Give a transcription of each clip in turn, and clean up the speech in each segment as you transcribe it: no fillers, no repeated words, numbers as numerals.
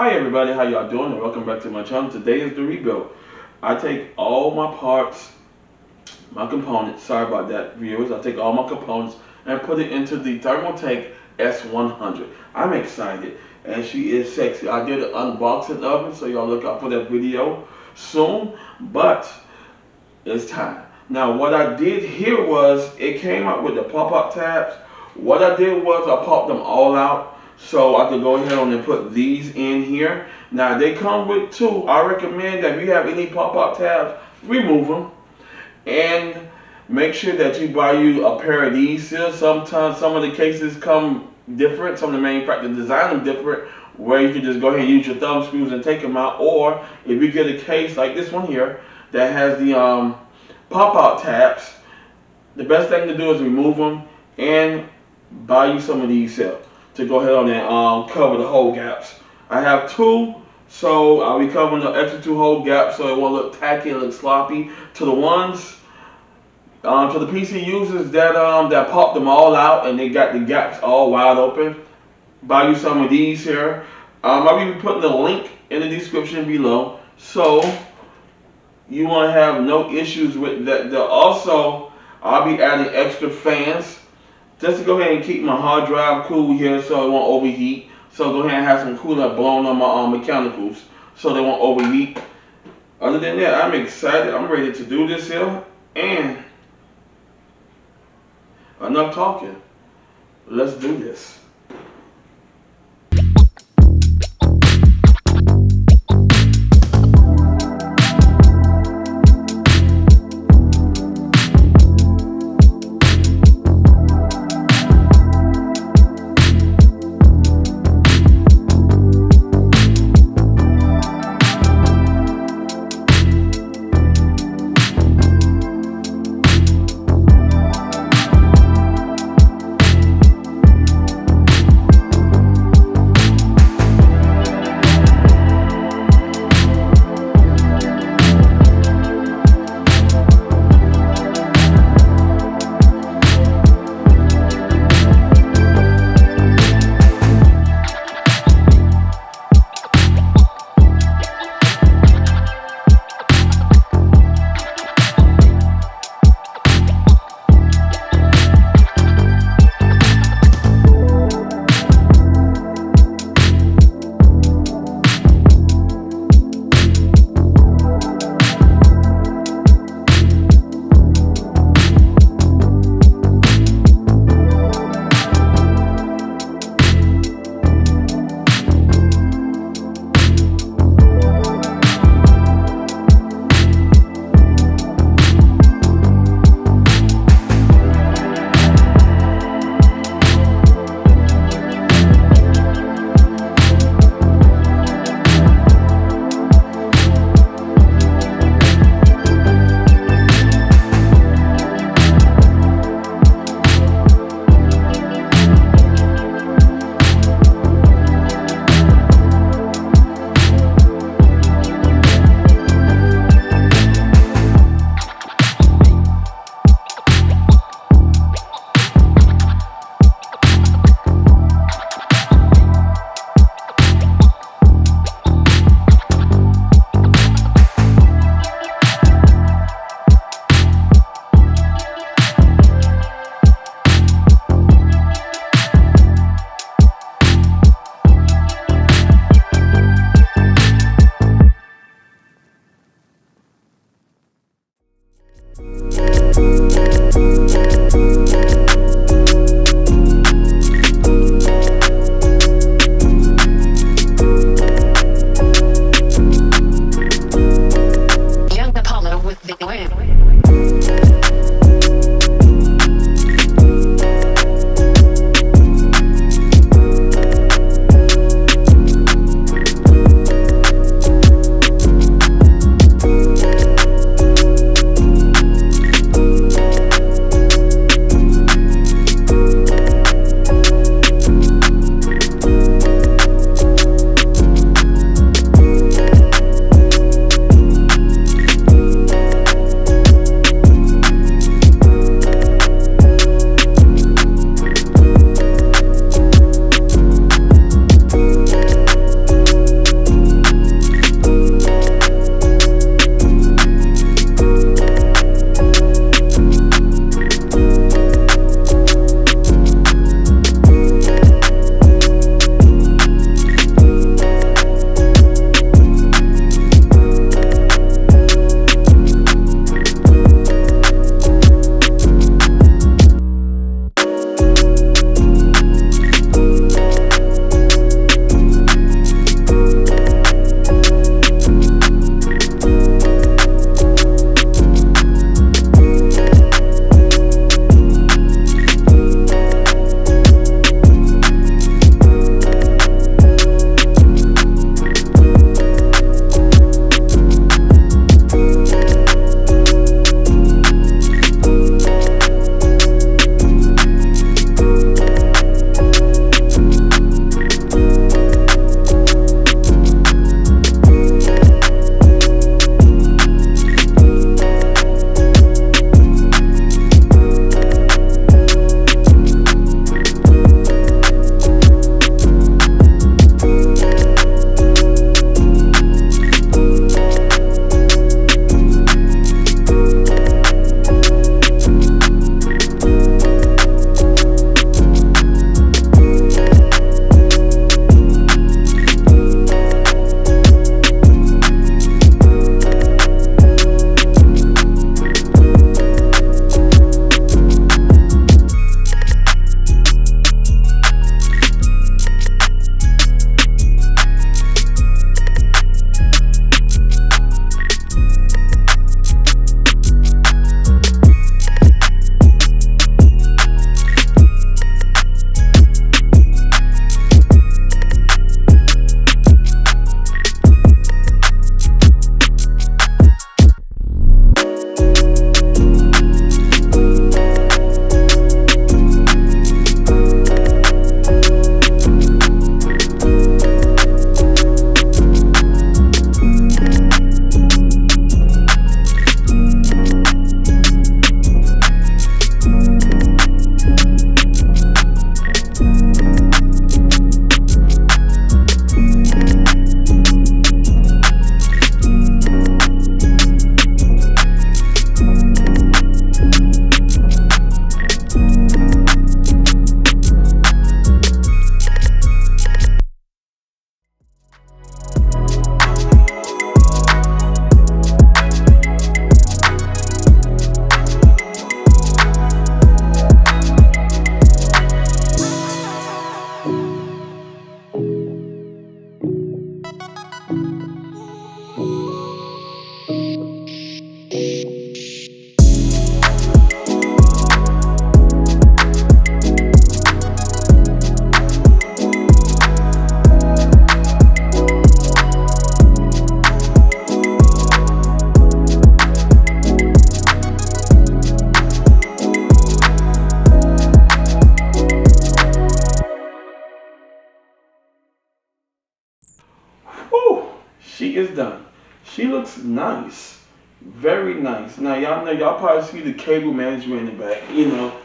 Hi everybody, how y'all doing? And welcome back to my channel. Today is the rebuild. I take all my parts, my components, sorry about that viewers, I take all my components and put it into the Thermaltake S100. I'm excited and she is sexy. I did an unboxing of it, so y'all look out for that video soon, but it's time. Now what I did here was, it came out with the pop-up tabs. What I did was I popped them all out so I could go ahead and put these in here. Now they come with two. I recommend that if you have any pop-up tabs, remove them and make sure that you buy you a pair of these here. Sometimes some of the cases come different. Some of the manufacturers design them different, where you can just go ahead and use your thumb screws and take them out. Or if you get a case like this one here that has the pop-out tabs, the best thing to do is remove them and buy you some of these here to go ahead and cover the hole gaps. I have two, so I'll be covering the extra two hole gaps so it won't look tacky and look sloppy. To the ones, to the PC users that that popped them all out and they got the gaps all wide open, buy you some of these here. I'll be putting the link in the description below, so you won't have no issues with that. Also, I'll be adding extra fans just to go ahead and keep my hard drive cool here so it won't overheat. So go ahead and have some coolant blown on my mechanicals so they won't overheat. Other than that, I'm excited. I'm ready to do this here. And enough talking. Let's do this. she is done. She looks nice, very nice. Now y'all know, y'all probably see the cable management in the back. You know,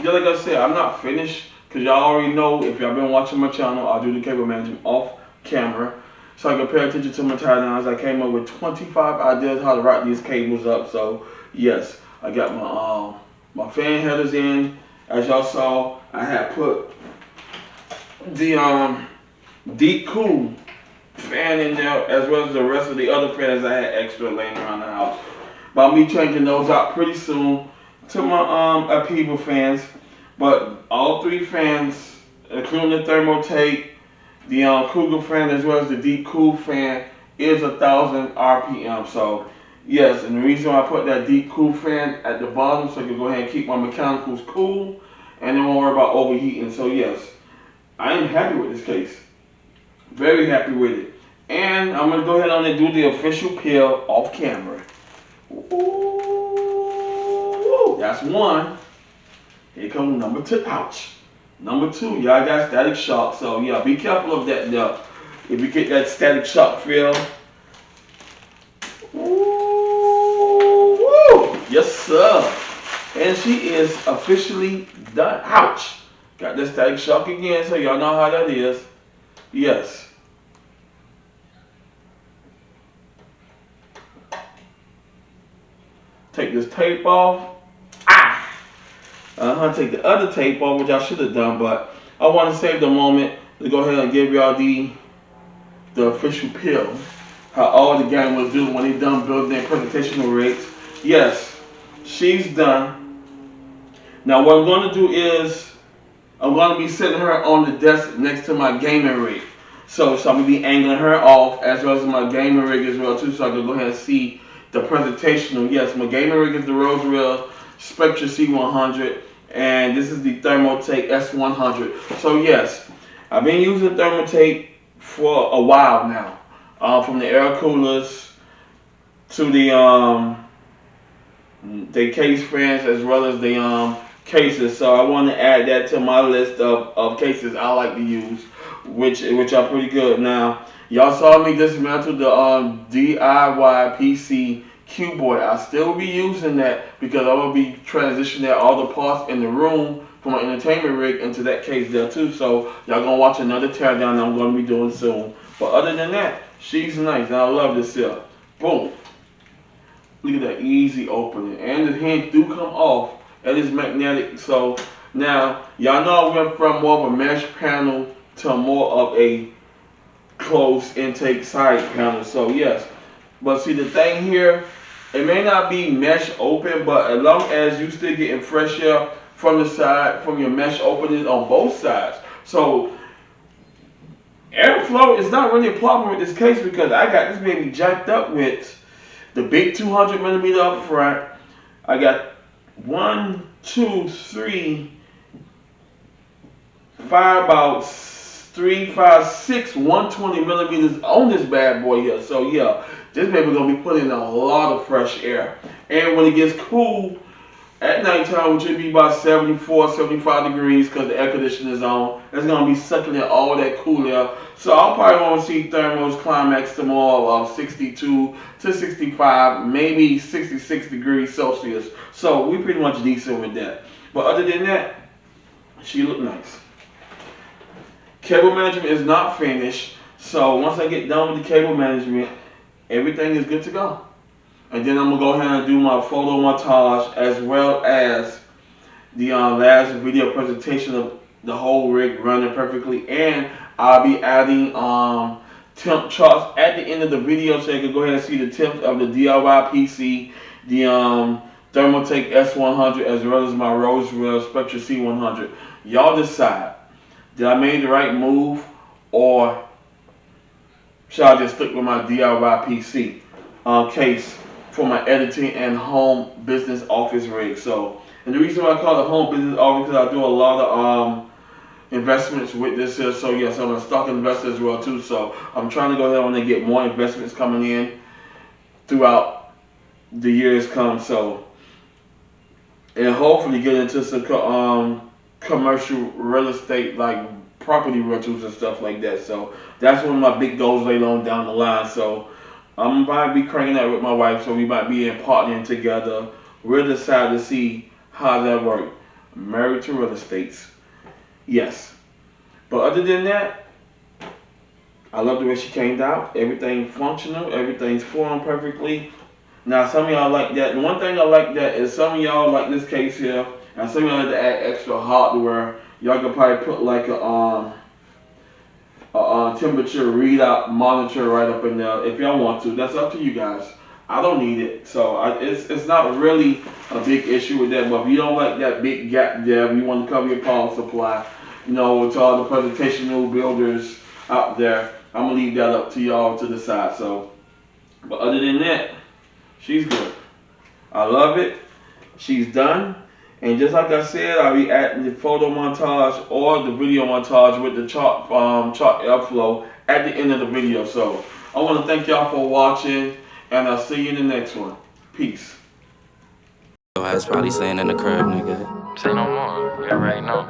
just like I said, I'm not finished because y'all already know if y'all been watching my channel, I do the cable management off camera. So I can pay attention to my timelines. I came up with 25 ideas how to route these cables up. So yes, I got my fan headers in. As y'all saw, I had put the deep cool fan in there as well as the rest of the other fans I had extra laying around the house. But I'll be changing those out pretty soon to my upheaval fans. But all three fans, including the Thermaltake, the Cougar fan as well as the deep cool fan, is 1,000 RPM. So yes, and the reason why I put that deep cool fan at the bottom so I can go ahead and keep my mechanicals cool and don't worry about overheating. So yes, I am happy with this case. Very happy with it. And I'm going to go ahead on and do the official peel off camera. Ooh, that's one. Here comes number two. Ouch. Number two, y'all got static shock. So yeah, be careful of that though. If you get that static shock feel. Ooh, yes sir. And she is officially done. Ouch. Got that static shock again, so y'all know how that is. Yes. Take this tape off. Take the other tape off, which I should have done, but I want to save the moment to go ahead and give y'all the official peel. How all the gang will do when they done building their presentational rigs. Yes, she's done. Now what I'm going to do is I'm going to be setting her on the desk next to my gaming rig. So I'm going to be angling her off as well as my gaming rig as well too, so I can go ahead and see the presentational. Yes, my gaming rig is the Rosereal Spectra C100, and this is the Thermaltake S100. So yes, I've been using Thermaltake for a while now, from the air coolers to the case fans as well as the cases. So I want to add that to my list of cases I like to use, which are pretty good. Now y'all saw me dismantle the DIY PC keyboard. I still be using that because I will be transitioning all the parts in the room from my entertainment rig into that case there too. So y'all gonna watch another teardown that I'm gonna be doing soon. But other than that, she's nice and I love this here. Boom. Look at that easy opening, and the hinge do come off and it's magnetic. So now y'all know I went from more of a mesh panel to more of a closed intake side panel. So yes, but see the thing here, it may not be mesh open, but as long as you still getting fresh air from the side, from your mesh openings on both sides. So airflow is not really a problem with this case because I got this baby jacked up with the big 200 millimeter up front. I got 1, 2, 3, 5, about 3, 5, 6 120 millimeters on this bad boy here. So yeah, this baby gonna be putting in a lot of fresh air. And when it gets cool at nighttime, which would be about 74, 75 degrees because the air conditioner is on, it's gonna be sucking in all that cool air. So I'll probably want to see thermals climax to more of 62 to 65, maybe 66 degrees Celsius. So we pretty much decent with that. But other than that, she look nice. Cable management is not finished, so once I get done with the cable management, everything is good to go. And then I'm going to go ahead and do my photo montage as well as the last video presentation of the whole rig running perfectly. And I'll be adding temp charts at the end of the video so you can go ahead and see the temps of the DIY PC, the Thermaltake S100 as well as my Rosereal Spectra C100. Y'all decide. Did I make the right move, or should I just stick with my DIY PC case for my editing and home business office rig? So, and the reason why I call it home business office because I do a lot of investments with this here. So yes, I'm a stock investor as well too. So I'm trying to go ahead and get more investments coming in throughout the years come. So, and hopefully get into some commercial real estate, like property rentals and stuff like that. So that's one of my big goals later on down the line. So I'm about to be cranking that with my wife, so we might be in partnering together. We'll decide to see how that works. Married to real estates. Yes. But other than that, I love the way she came out. Everything functional, everything's formed perfectly. Now some of y'all like that. The one thing I like that is some of y'all like this case here, and some of y'all like to add extra hardware. Y'all can probably put like a temperature readout monitor right up in there if y'all want to. That's up to you guys. I don't need it, so it's not really a big issue with that. But if you don't like that big gap there, if you want to cover your power supply, to all the presentational builders out there, I'm gonna leave that up to y'all to decide. So, but other than that, she's good. I love it. She's done. And just like I said, I'll be adding the photo montage or the video montage with the chart airflow at the end of the video. So I want to thank y'all for watching, and I'll see you in the next one. Peace. I was probably staying in the crib, nigga. Say no more, you already know.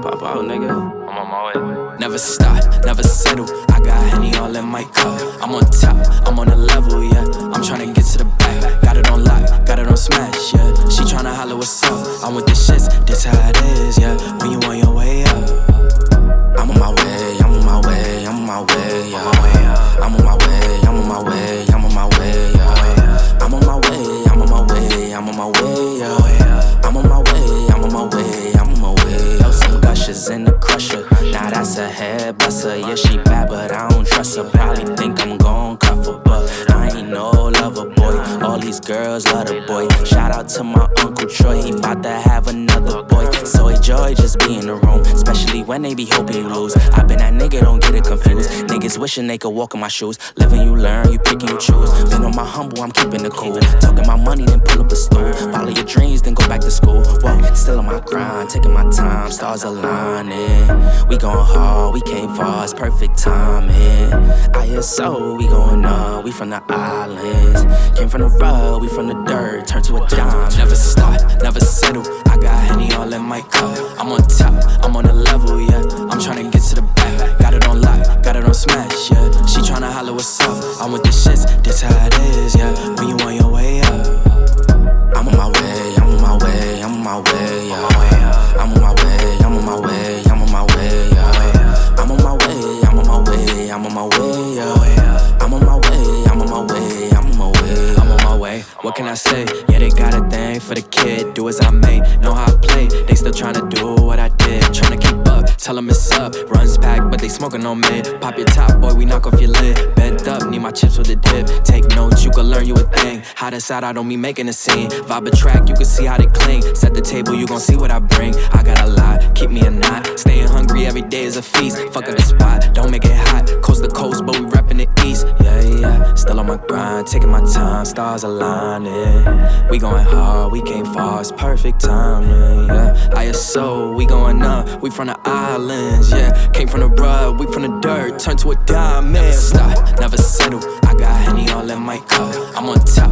Pop out, nigga. I'm on my way. Never stop, never settle. I got Henny all in my cup. I'm on top, I'm on a level, yeah. I'm tryna get to the back. Got it on lock, got it on smash, yeah. She tryna holler what's up. I'm with the shits, this how it is, yeah. When you on your way up. I'm on my way, I'm on my way, I'm on my way, yeah. I'm on my way, I'm on my way, I'm on my way, yeah. I'm on my way, I'm on my way, I'm on my way, yeah. I'm on my way, I'm on my way, I'm on my way. Yo, some gushers in the crusher. Now that's a head buster. Yeah, she bad, but I don't trust her. Probably think I'm gon' cuff her, but I ain't no lover boy. All these girls love the boy. Shout out to my Uncle Troy, he bout to have another boy. So enjoy just be in the room, especially when they be hoping you lose. I been that nigga, don't get it confused. Niggas wishing they could walk in my shoes. Living you learn, you pick and you choose. Been on my humble, I'm keeping it cool. Talking my money, then pull up a stool. Follow your dreams, then go back to school. Whoa, still on my grind, taking my time, stars aligning. We going hard, we came far, it's perfect timing. ISO, we going up, we from the islands. Came from the rug, we from the dirt, turn to a dime. Never stop, never settle. I got Henny all in my cup. I'm on top, I'm on a level, yeah. I'm tryna get to the back. Got it on lock, got it on smash, yeah. She tryna holler what's up. I'm with the shits, this how it is, yeah. When you on your way up. I'm on my way, I'm on my way, I'm on my way, yeah. I'm on my way, I'm on my way, I'm on my way, yeah. I'm on my way, I'm on my way, I'm on my way, yeah. I'm on my way, I'm on my way, I'm on my way, I'm on my way. What can I say? Yeah, they got a thing for the kid. Do as I may, know how I play. They still tryna do what I did, tryna keep up. Tell them it's up, runs back, but they smoking on mid. Pop your top, boy, we knock off your lid. Bent up, need my chips with the dip. Take notes, you can learn you a thing. Hot inside, I don't be making a scene. Vibe a track, you can see how they cling. Set the table, you gon' see what I bring. I got a lot, keep me a knot. Staying hungry every day is a feast. Fuck up the spot, don't make it hot. Coast to coast, but we reppin' the east. Yeah, yeah, still on my grind, taking my time. Stars aligning. We going hard, we came far, it's perfect timing. Yeah, ISO, we going up, we from the islands. Yeah, came from the rug, we from the dirt, turn to a diamond. Never stop, never settle. I got Henny all in my cup. I'm on top.